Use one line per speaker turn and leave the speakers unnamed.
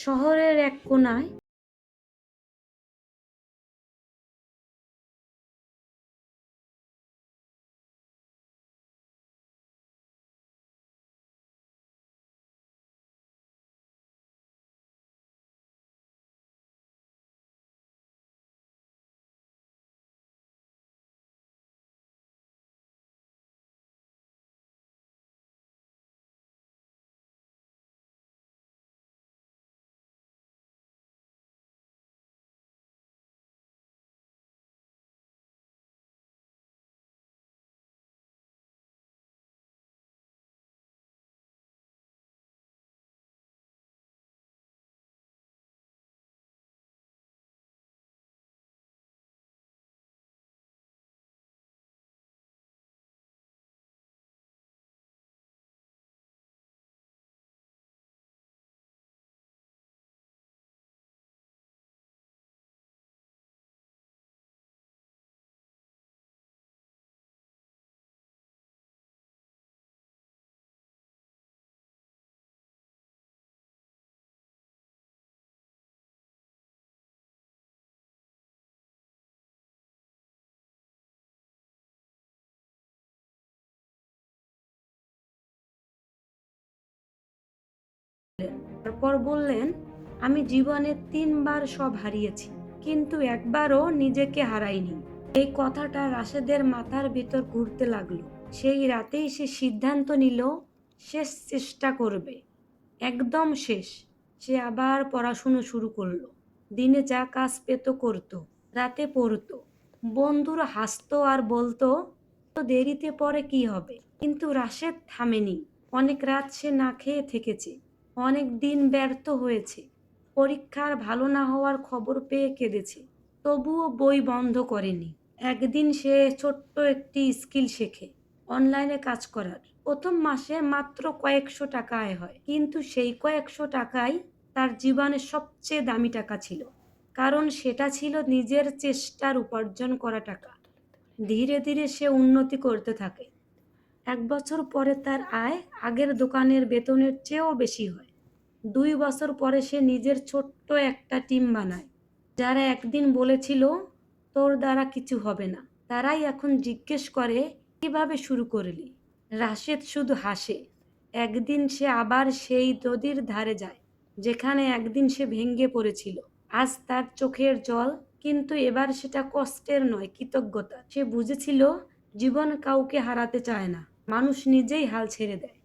শহরের এক কোণায় তারপর বললেন, আমি জীবনে ৩ বার সব হারিয়েছি, কিন্তু একবারও নিজেকে হারাইনি। এই কথাটা রাশেদের মাথার ভিতর ঘুরতে লাগলো। সেই রাতেই সে সিদ্ধান্ত নিল, শেষ চেষ্টা করবে, একদম শেষ। সে আবার পড়াশুনো শুরু করলো। দিনে যা কাজ পেত করত, রাতে পড়তো। বন্ধুরা হাসতো আর বলতো, তো দেরিতে পড়ে কি হবে। কিন্তু রাশেদ থামেনি। অনেক রাত সে না খেয়ে থেকেছে, অনেক দিন ব্যর্থ হয়েছে, পরীক্ষার ভালো না হওয়ার খবর পেয়ে কেঁদেছে। তবুও বই বন্ধ করেনি। একদিন সে ছোট্ট একটি স্কিল শেখে, অনলাইনে কাজ করার। প্রথম মাসে মাত্র কয়েকশো টাকা আয় হয়, কিন্তু সেই কয়েকশো টাকাই তার জীবনের সবচেয়ে দামি টাকা ছিল, কারণ সেটা ছিল নিজের চেষ্টার উপার্জন করা টাকা। ধীরে ধীরে সে উন্নতি করতে থাকে। ১ বছর পরে তার আয় আগের দোকানের বেতনের চেয়েও বেশি হয়। ২ বছর পরে সে নিজের ছোট্ট একটা টিম বানায়। যারা একদিন বলেছিল তোর দ্বারা কিছু হবে না, তারাই এখন জিজ্ঞেস করে কিভাবে শুরু করলি। রাশেদ শুধু হাসে। একদিন সে আবার সেই নদীর ধারে যায়, যেখানে একদিন সে ভেঙে পড়েছিল। আজ তার চোখের জল, কিন্তু এবার সেটা কষ্টের নয়, কৃতজ্ঞতা। সে বুঝেছিল জীবন কাউকে হারাতে চায় না, মানুষ নিজেই হাল ছেড়ে দেয়।